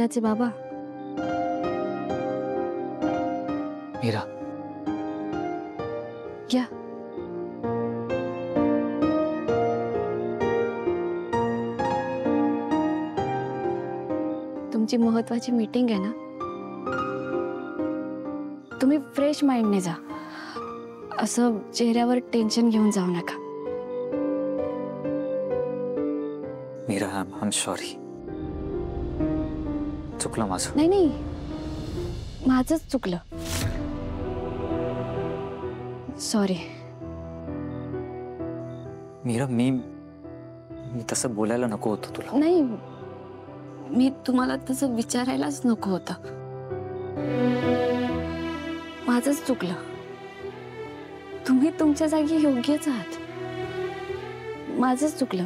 वेदाचे बाबा. मीरा, या. तुमची महत्वाची मीटिंग आहे ना, तुम्ही फ्रेश माइंडने जा. असं चेहऱ्यावर टेन्शन घेऊन जाऊ नका. Meera, I am sorry. चुकलं माझं. नाही नाही, माझंच चुकलं. सॉरी. मीरा, मी तसं बोलायला नको होतं तुला. नाही, मी तुम्हाला तसं विचारायलाच नको होतं. माझंच चुकलं. तुम्ही तुमच्या जागी योग्यच आहात. माझंच चुकलं.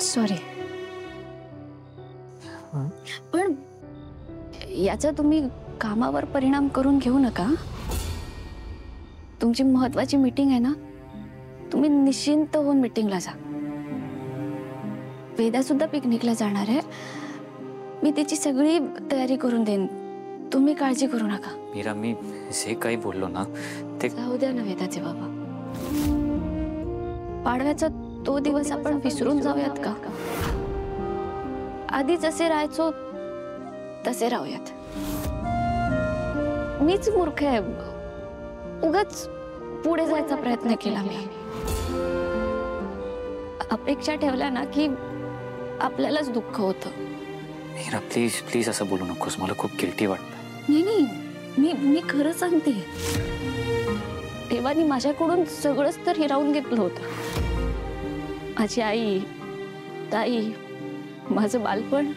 सॉरी. पण याचा तुम्ही कामावर परिणाम करून घेऊ नका. तुमची महत्वाची मीटिंग आहे ना, तुम्ही निश्चिंत होऊन मीटिंगला जा. वेदा सुद्धा पिकनिकला जाणार आहे. मी त्याची सगळी तयारी करून देईन. तुम्ही काळजी करू नका. मीरा, मी जे काही बोललो ना ते जाऊ द्या ना वेदाचे बाबा. पाडव्याचा तो दिवस आपण विसरून जाऊयात का? आधी जसे राहायचो तसे राहूयात. मीच मूर्ख आहे. उगाच पुढे जायचा प्रयत्न केला मी. अपेक्षा ठेवल्या ना की आपल्यालाच दुःख होतं. मीरा, प्लीज प्लीज असं बोलू नकोस. मला खूप गिल्टी वाटतं. नाही नाही, मी खरं सांगते. देवानी माझ्याकडून सगळंच तर हिरावून घेतलं होतं. माझी आई, ताई, माझं बालपण.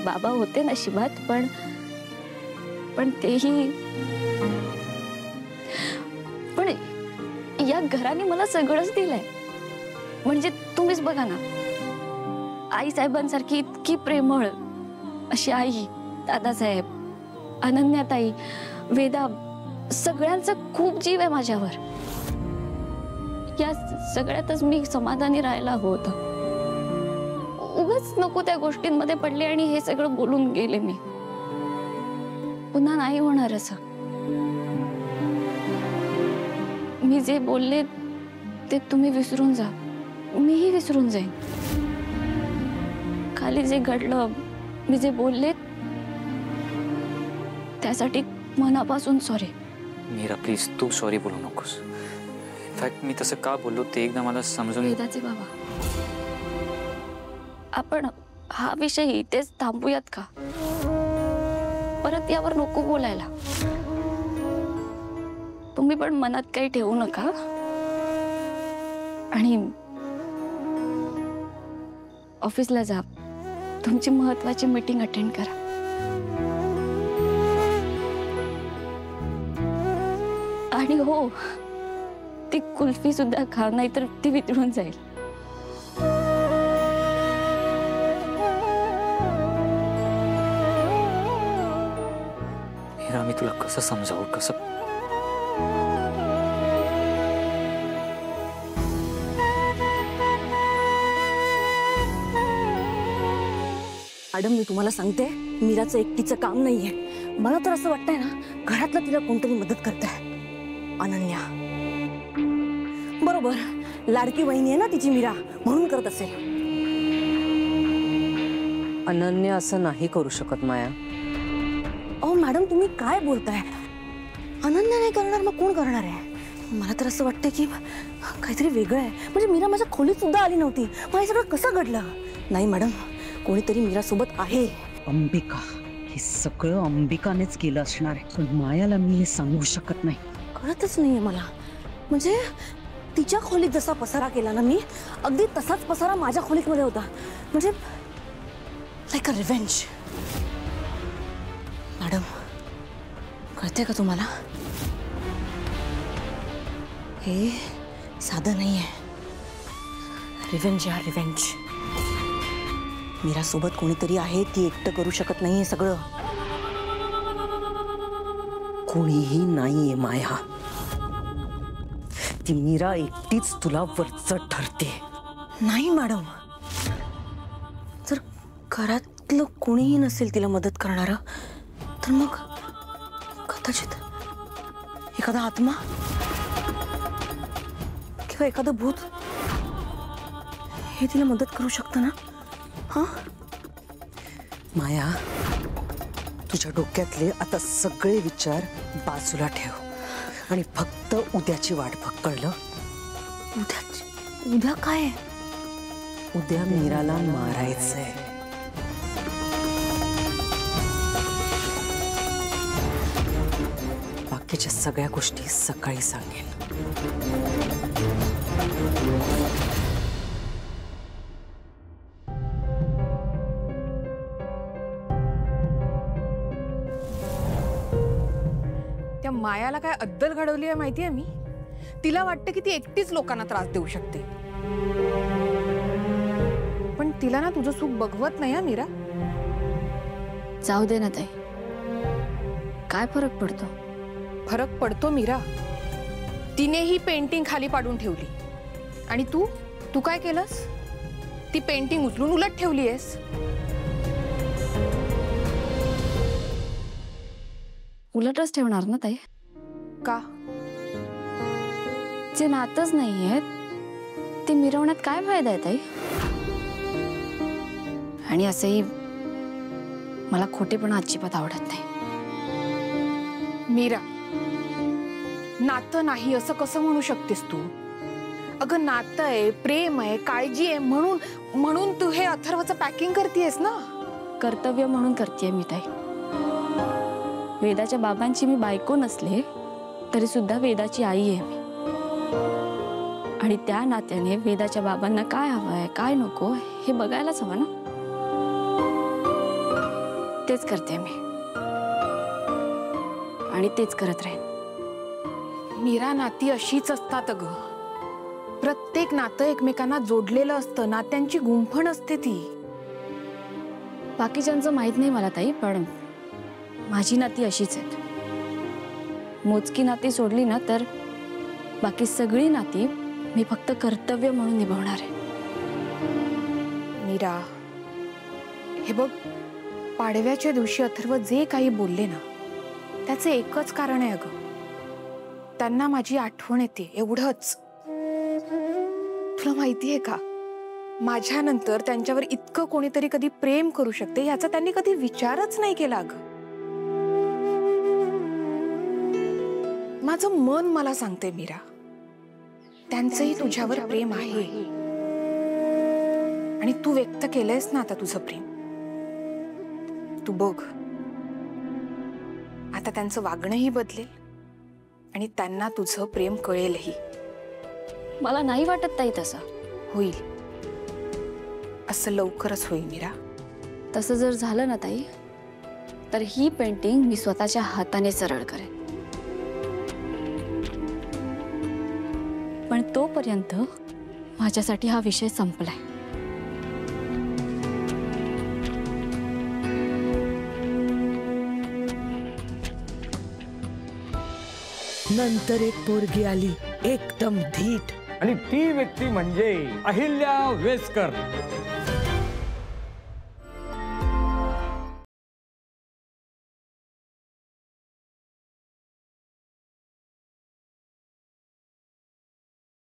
बाबा होते नशिबात, पण तेही. पण या घराने मला सगळंच दिलंय. म्हणजे तुम्हीच बघा ना, आई साहेबांसारखी इतकी प्रेमळ अशी आई, दादासाहेब, अनन्याताई, वेदा, सगळ्यांचा खूप जीव आहे माझ्यावर. या सगळ्यातच मी समाधानी राहायला हवं होतं. उगाच नको त्या गोष्टींमध्ये पडले आणि हे सगळं बोलून गेले मी. पुन्हा नाही होणार असं. मी जे बोलले ते तुम्ही विसरून जा. मीही विसरून जाईन. खाली जे घडलं, मी जे बोलले त्यासाठी मनापासून सॉरी. मीरा, प्लीज तू सॉरी बोलू नकोस. इनफॅक्ट मी तसं का बोललो ते एकदा मला समजून. वेदाचे बाबा, आपण हा विषय इथेच थांबूयात का? परत यावर नको बोलायला. तुम्ही पण मनात काही ठेवू नका. आणि ऑफिसला जा. तुमची महत्वाची मीटिंग अटेंड करा. आणि हो, ती कुल्फी सुद्धा खा, नाहीतर ती वितळून जाईल. मीरा, मी तुला कसं समजावं, कसं. मॅडम, मी तुम्हाला सांगते, मीराचं एकटीचं काम नाहीये. मला तर असं वाटतंय ना, घरातलं तिला कोणतरी मदत करताय. अनन्या. बरोबर, लाडकी वहिनी आहे ना तिची मीरा, म्हणून करत असेल. अनन्या असं नाही करू शकत माया. अहो मॅडम, तुम्ही काय बोलताय? अनन्या नाही करणार मग कोण करणार आहे? मला तर असं वाटतंय की काहीतरी वेगळं आहे. म्हणजे मीरा माझ्या खोलीत सुद्धा आली नव्हती. मग हे सगळं कसं घडलं? नाही मॅडम, कोणीतरी मीरा सोबत आहे. अंबिका, हे सगळं अंबिकानेच केलं असणार आहे. पण मायाला मी हे सांगू शकत नाही. कळतच नाहीये मला. म्हणजे तिच्या खोलीत जसा पसारा केला ना मी, अगदी तसाच पसारा माझ्या खोलीमध्ये होता. म्हणजे लाईक अ रिव्हेंज. मॅडम, कळतंय का तुम्हाला? हे साधं नाहीये. रिव्हेंज या रिव्हेंज. मीरा सोबत कोणीतरी आहे. ती एकटं करू शकत नाहीये सगळं. कोणीही नाहीये माया. ती मीरा एकटीच तुला वरचढ ठरते. नाही मॅडम, जर घरातलं कोणीही नसेल तिला मदत करणारं, तर मग कदाचित एखादा आत्मा किंवा एखादं भूत हे तिला मदत करू शकतं ना. हा माया, तुझ्या डोक्यातले आता सगळे विचार बाजूला ठेव आणि फक्त उद्याची वाट बघ, कळलं? उद्या काय आहे? उद्या मीराला मारायचंय. बाकीच्या सगळ्या गोष्टी सकाळी सांगेन. त्या मायाला काय अद्दल घडवली आहे माहिती आहे मी. तिला वाटतं की ती एकटीच लोकांना त्रास देऊ शकते, पण तिला ना तुझं सुख बघवत नाही. मीरा, जाऊ दे ना ताई, काय फरक पडतो? फरक पडतो मीरा. तिने ही पेंटिंग खाली पाडून ठेवली आणि तू काय केलंस? ती पेंटिंग उचलून उलट ठेवली आहेस. उलटच ठेवणार ना ताई? का? जे नातच नाहीये ते मिरवण्यात काय फायदा आहे ताई? आणि असंही मला खोटेपणा अजिबात आवडत नाही. मीरा, नातं नाही असं कसं म्हणू शकतेस तू? अगं नातं आहे, प्रेम आहे, काळजी आहे, म्हणून तू हे अथर्वचं पॅकिंग करतेस ना. कर्तव्य म्हणून करतेय मी ताई. वेदाच्या बाबांची मी बायको नसले तरी सुद्धा वेदाची आई आहे मी, आणि त्या नात्याने वेदाच्या बाबांना काय हवंय काय नको हे बघायलाच हवं ना. तेच करते मी आणि तेच करत राहीन. मीरा, नाती अशीच असतात अगं. प्रत्येक नातं एकमेकांना जोडलेलं असतं, नात्यांची गुंफण असते ती. बाकीच्यांचं माहित नाही मला ताई, पण माझी नाती अशीच आहेत. मोजकी नाती सोडली ना तर बाकी सगळी नाती मी फक्त कर्तव्य म्हणून निभावणार आहे. मीरा, हे बघ, पाडव्याच्या दिवशी अथर्व जे काही बोलले ना त्याचे एकच कारण आहे अगं. त्यांना माझी आठवण येते, एवढंच. तुला माहितीये का, माझ्यानंतर त्यांच्यावर इतकं कोणीतरी कधी प्रेम करू शकते याचा त्यांनी कधी विचारच नाही केला अगं. माझं मन मला सांगते मीरा, त्यांचंही तुझ्यावर प्रेम आहे आणि तू व्यक्त केलंयस ना आता तुझं प्रेम. तू बघ, आता त्यांचं वागणंही बदलेल आणि त्यांना तुझं प्रेम कळेलही. मला नाही वाटत ताई तसं होईल. असं लवकरच होईल मीरा. तसं जर झालं ना ताई तर ही पेंटिंग मी स्वतःच्या हाताने सरळ करेन. पण तोपर्यंत माझ्यासाठी हा विषय संपलाय. नंतर एक पोरगी आली, एकदम धीट, आणि ती व्यक्ती म्हणजे अहिल्या वेसकर.